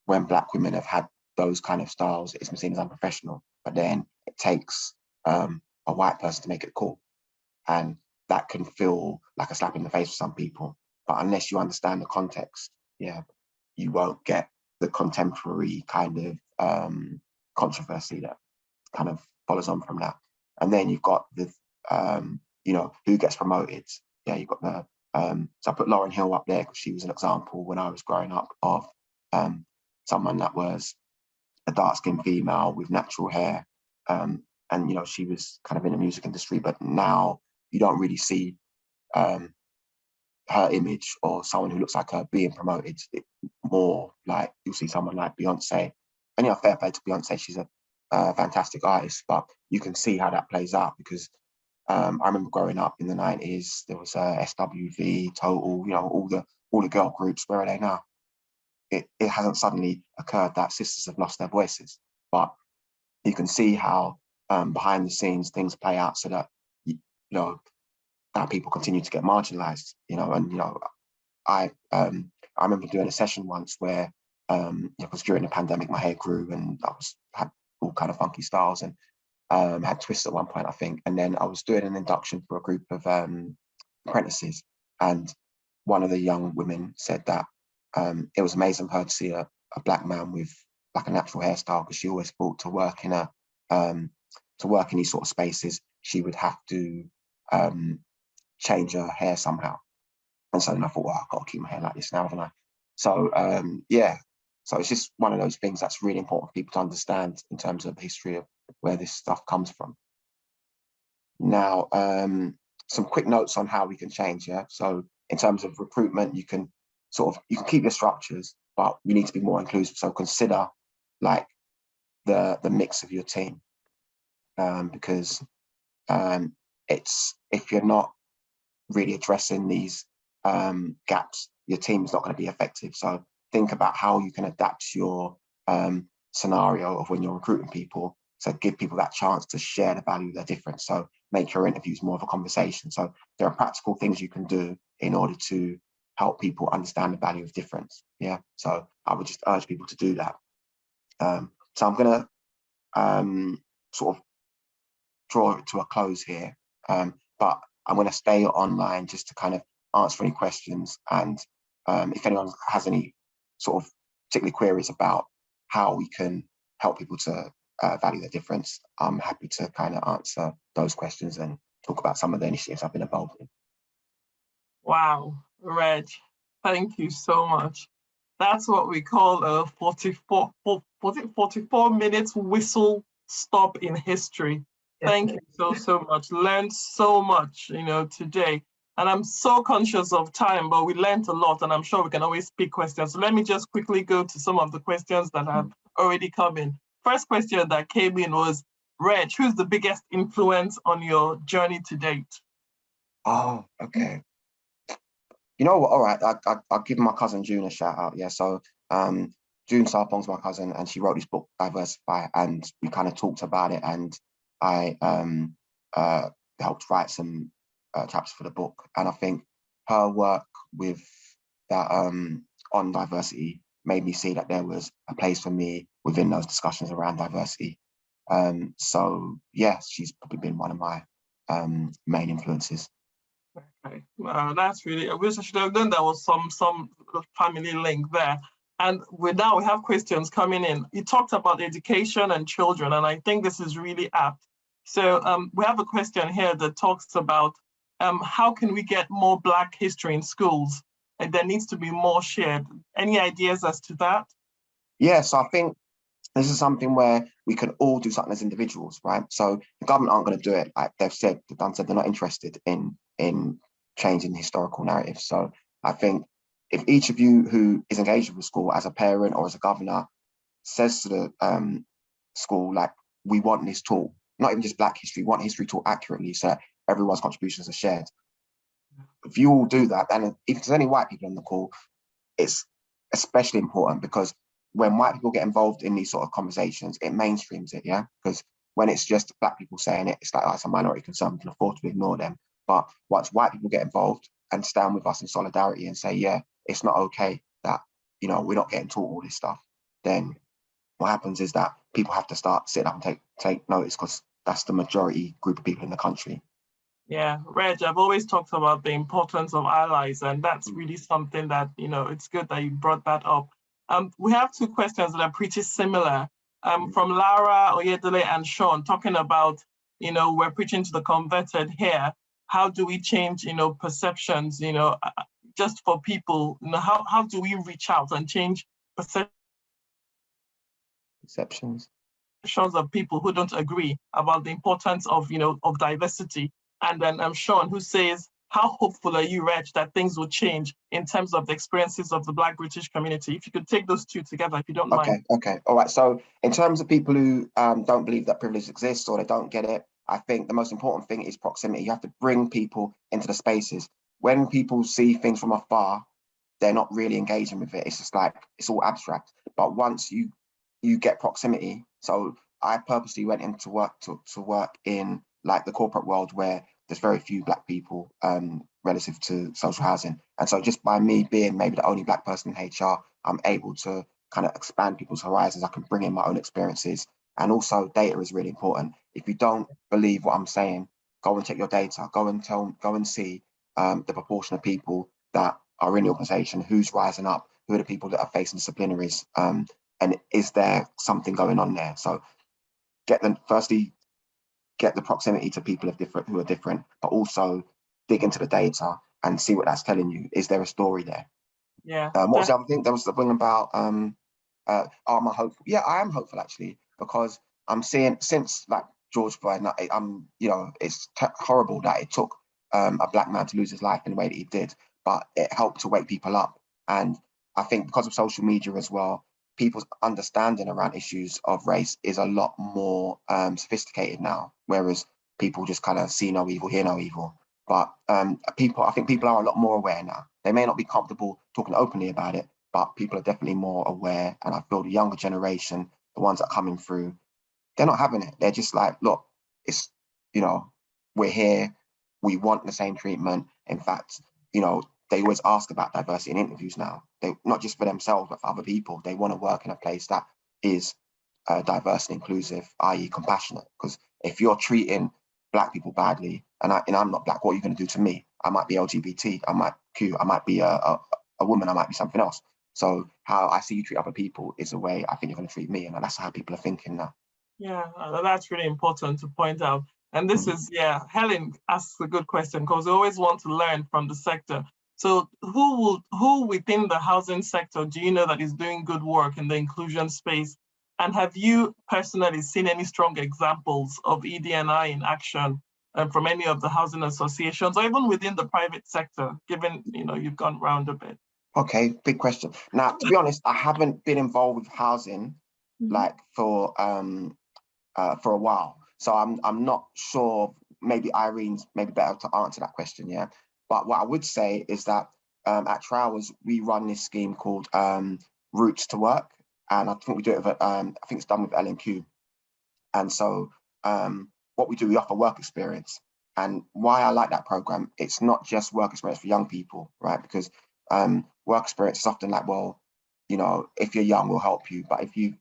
when Black women have had those kind of styles, it's been seen as unprofessional. But then it takes a white person to make it cool. And that can feel like a slap in the face for some people. But unless you understand the context, yeah, you won't get the contemporary kind of controversy that kind of follows on from that. And then you've got the, you know, who gets promoted. Yeah, you've got the, so I put Lauryn Hill up there because she was an example when I was growing up of someone that was a dark-skinned female with natural hair. And, you know, she was kind of in the music industry, but now you don't really see her image or someone who looks like her being promoted. More like you'll see someone like Beyonce. And, you know, fair play to Beyonce, she's a fantastic artist, but you can see how that plays out, because I remember growing up in the 90s, there was SWV, Total, you know, all the girl groups. Where are they now? It hasn't suddenly occurred that sisters have lost their voices, but you can see how behind the scenes things play out, so that, you know, that people continue to get marginalized, you know. And, you know, I remember doing a session once where it was during the pandemic, my hair grew and I had all kind of funky styles, and had twists at one point, I think. And then I was doing an induction for a group of apprentices, and one of the young women said that it was amazing for her to see a Black man with like a natural hairstyle, because she always thought to work in these sort of spaces, she would have to change her hair somehow. And so then I thought, well, I've got to keep my hair like this now, haven't I? So yeah, so it's just one of those things that's really important for people to understand in terms of the history of where this stuff comes from. Now, some quick notes on how we can change. Yeah, so in terms of recruitment, you can keep your structures, but you need to be more inclusive. So consider like the mix of your team, because it's, if you're not really addressing these gaps, your team's not going to be effective. So think about how you can adapt your scenario of when you're recruiting people to give people that chance to share the value of their difference. So make your interviews more of a conversation. So there are practical things you can do in order to help people understand the value of difference. Yeah. So I would just urge people to do that. So I'm going to sort of draw it to a close here, but I'm going to stay online just to kind of answer any questions. And if anyone has any sort of particular queries about how we can help people to value their difference, I'm happy to kind of answer those questions and talk about some of the initiatives I've been involved in. Wow, Reg, thank you so much. That's what we call a 44 minutes whistle stop in history. Thank you so much. Learned so much, today. And I'm so conscious of time, but we learned a lot, and I'm sure we can always pick questions. So let me just quickly go to some of the questions that have already come in. First question that came in was, Reg, who's the biggest influence on your journey to date? Oh, okay. You know what? All right, I'll give my cousin June a shout out. Yeah, so June Sarpong's my cousin, and she wrote this book, Diversify, and we kind of talked about it, and I helped write some chapters for the book. And I think her work with that on diversity made me see that there was a place for me within those discussions around diversity. So yeah, she's probably been one of my main influences. Okay, that's really, I wish I should have done. There was some family link there. And now we have questions coming in. You talked about education and children, and I think this is really apt. So we have a question here that talks about how can we get more Black history in schools? And there needs to be more shared. Any ideas as to that? Yes, I think this is something where we can all do something as individuals, right? So the government aren't going to do it. Like they've said, they're not interested in changing the historical narrative. So I think if each of you who is engaged with the school as a parent or as a governor says to the school, like, we want this taught, not even just Black history, we want history taught accurately so that everyone's contributions are shared. If you all do that, and if there's any white people on the call, it's especially important, because when white people get involved in these sort of conversations, it mainstreams it, yeah? Because when it's just Black people saying it, it's like, oh, it's a minority concern, we can afford to ignore them. But once white people get involved and stand with us in solidarity and say, yeah, it's not okay that, we're not getting taught all this stuff, then what happens is that people have to start sitting up and take notice, because that's the majority group of people in the country. Yeah, Reg, I've always talked about the importance of allies, and that's really something that, it's good that you brought that up. We have two questions that are pretty similar, from Lara, Oyedele, and Sean, talking about, we're preaching to the converted here. How do we change, perceptions, just for people, how do we reach out and change Perceptions of people who don't agree about the importance of, of diversity? And then Sean, who says, how hopeful are you, Reg, that things will change in terms of the experiences of the Black British community? If you could take those two together, if you don't mind. Okay. All right. So in terms of people who don't believe that privilege exists or they don't get it, I think the most important thing is proximity. You have to bring people into the spaces. When people see things from afar, they're not really engaging with it. It's just like, it's all abstract. But once you get proximity, so I purposely went into work to work in like the corporate world where there's very few Black people relative to social housing. And so just by me being maybe the only Black person in HR, I'm able to kind of expand people's horizons. I can bring in my own experiences. And also data is really important. If you don't believe what I'm saying, go and check your data, go and see the proportion of people that are in the organization, who's rising up, who are the people that are facing disciplinaries, and is there something going on there? So firstly, get the proximity to people who are different, but also dig into the data and see what that's telling you. Is there a story there? Yeah. What was the other thing? There was the thing about, am I hopeful? Yeah, I am hopeful actually, because I'm seeing since like George Floyd, it's horrible that it took a Black man to lose his life in the way that he did, but it helped to wake people up. And I think because of social media as well, people's understanding around issues of race is a lot more sophisticated now, whereas people just kind of see no evil, hear no evil. But I think people are a lot more aware now. They may not be comfortable talking openly about it, but people are definitely more aware. And I feel the younger generation, the ones that are coming through, they're not having it. They're just like, look, it's, you know, we're here, we want the same treatment. In fact, you know, they always ask about diversity in interviews now. They, not just for themselves, but for other people. They want to work in a place that is diverse and inclusive, i.e. compassionate. Because if you're treating Black people badly, and I'm not Black, what are you going to do to me? I might be LGBT, I might be a woman, I might be something else. So how I see you treat other people is the way I think you're going to treat me, and that's how people are thinking now. Yeah, that's really important to point out. And this is, Helen asks a good question, because we always want to learn from the sector. So who within the housing sector do you know that is doing good work in the inclusion space? And have you personally seen any strong examples of ED&I in action from any of the housing associations, or even within the private sector, given, you know, you've gone round a bit? Okay, big question. Now, to be honest, I haven't been involved with housing like for a while. So I'm not sure, maybe Irene's maybe better to answer that question, yeah? But what I would say is that at Trowers, we run this scheme called Routes to Work. And I think we do it with, I think it's done with L&Q. And so what we do, we offer work experience. And why I like that program, it's not just work experience for young people, right? Because work experience is often like, well, you know, if you're young, we'll help you. But if you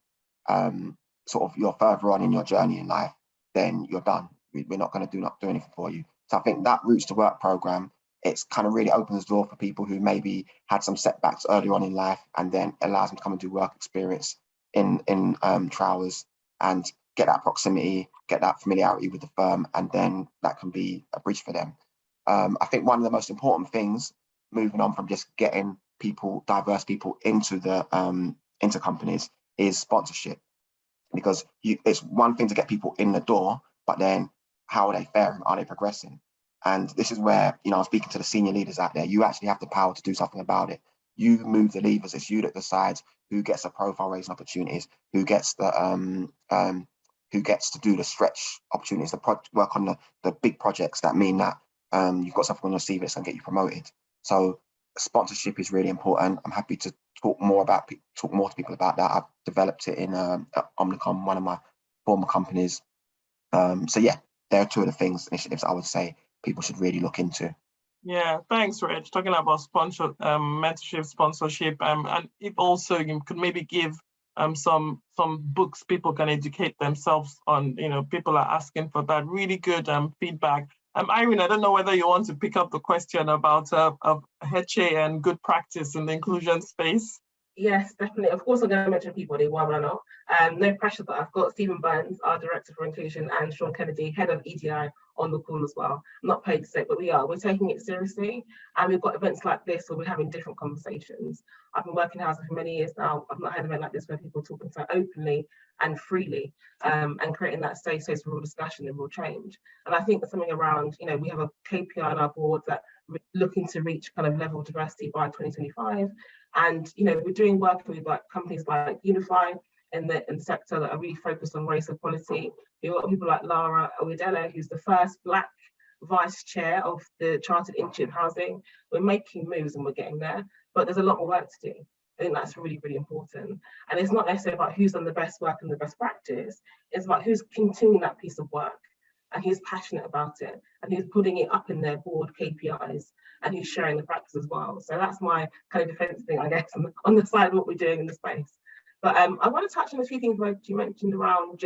sort of you're further on in your journey in life, then you're done. We're not going to do anything for you. So I think that Routes to Work program, it's kind of really opens the door for people who maybe had some setbacks early on in life, and then allows them to come and do work experience in Trowers and get that proximity, get that familiarity with the firm, and then that can be a bridge for them. I think one of the most important things, moving on from just getting people, diverse people into the into companies, is sponsorship. Because it's one thing to get people in the door, but then how are they faring? Are they progressing? And this is where, you know, I'm speaking to the senior leaders out there. You actually have the power to do something about it. You move the levers. It's you that decides who gets the profile raising opportunities, who gets the who gets to do the stretch opportunities, work on the big projects that mean that you've got something on your CV that's going to get you promoted. So sponsorship is really important. I'm happy to talk more to people about that. I've developed it in Omnicom, one of my former companies. So yeah, there are two of the initiatives I would say people should really look into. Yeah, thanks, Reg. Talking about mentorship, sponsorship, and if also you could maybe give some books people can educate themselves on. You know, people are asking for that. Really good feedback. Irene, I don't know whether you want to pick up the question about HA and good practice in the inclusion space. Yes, definitely. Of course, I'm going to mention Peabody, why would I not? No pressure, that I've got Stephen Burns, our Director for Inclusion, and Sean Kennedy, Head of EDI, on the call as well. I'm not paid to say, but we're taking it seriously. And we've got events like this where we're having different conversations. I've been working in housing for many years now. I've not had an event like this where people are talking so openly and freely, and creating that safe space for real discussion and real change. And I think there's something around, you know, we have a KPI on our board that we're looking to reach kind of level of diversity by 2025. And, you know, we're doing work with like companies like Unify in the sector that are really focused on race equality. You've got people like Lara Owedele, who's the first Black vice chair of the Chartered Institute of Housing. We're making moves and we're getting there, but there's a lot more work to do. I think that's really, really important. And it's not necessarily about who's done the best work and the best practice. It's about who's continuing that piece of work and who's passionate about it and who's putting it up in their board KPIs and who's sharing the practice as well. So that's my kind of defense thing, I guess, on the side of what we're doing in the space. But I want to touch on a few things you mentioned around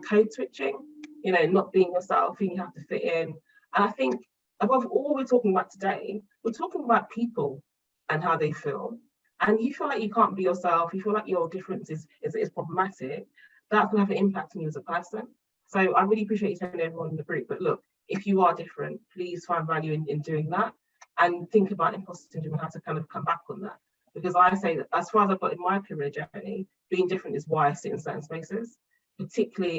code switching, you know, not being yourself, and you have to fit in. And I think above all we're talking about today, we're talking about people and how they feel. And you feel like you can't be yourself, you feel like your difference is problematic, that's going to have an impact on you as a person. So I really appreciate you telling everyone in the group, but look, if you are different, please find value in doing that and think about imposter syndrome and how to kind of come back on that. Because I say that as far as I've got in my career journey, being different is why I sit in certain spaces. Particularly,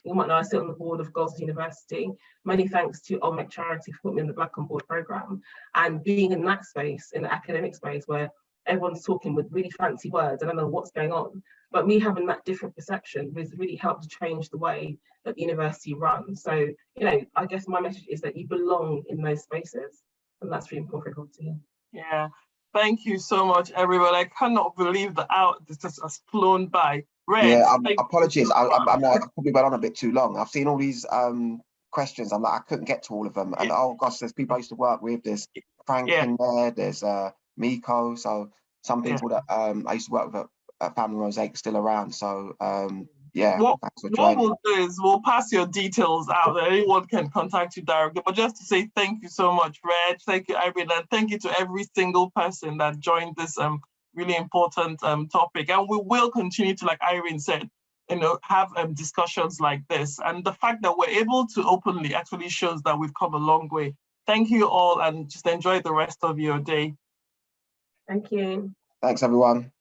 you might know I sit on the board of Goldsmith University. Many thanks to Olmec Charity for putting me in the Black on Board programme. And being in that space, in the academic space where everyone's talking with really fancy words, I don't know what's going on. But me having that different perception has really helped to change the way that the university runs. So, you know, I guess my message is that you belong in those spaces. And that's really important to you. Yeah, thank you so much, everyone. I cannot believe the hour this just has flown by. Reg, Yeah, thank you apologies. so much. I probably went on a bit too long. I've seen all these questions. I'm like, I couldn't get to all of them. And oh gosh, there's people I used to work with. There's Frank Yeah, in there. There's Miko. So some yeah. people that I used to work with at Family Mosaic are still around. So yeah, What thanks for what joining. we'll do is we'll pass your details out. Anyone can contact you directly. But just to say thank you so much, Reg. Thank you, Irene, and thank you to every single person that joined this really important topic. And we will continue to, like Irene said, have discussions like this. And the fact that we're able to openly actually shows that we've come a long way. Thank you all, and just enjoy the rest of your day. Thank you. Thanks, everyone.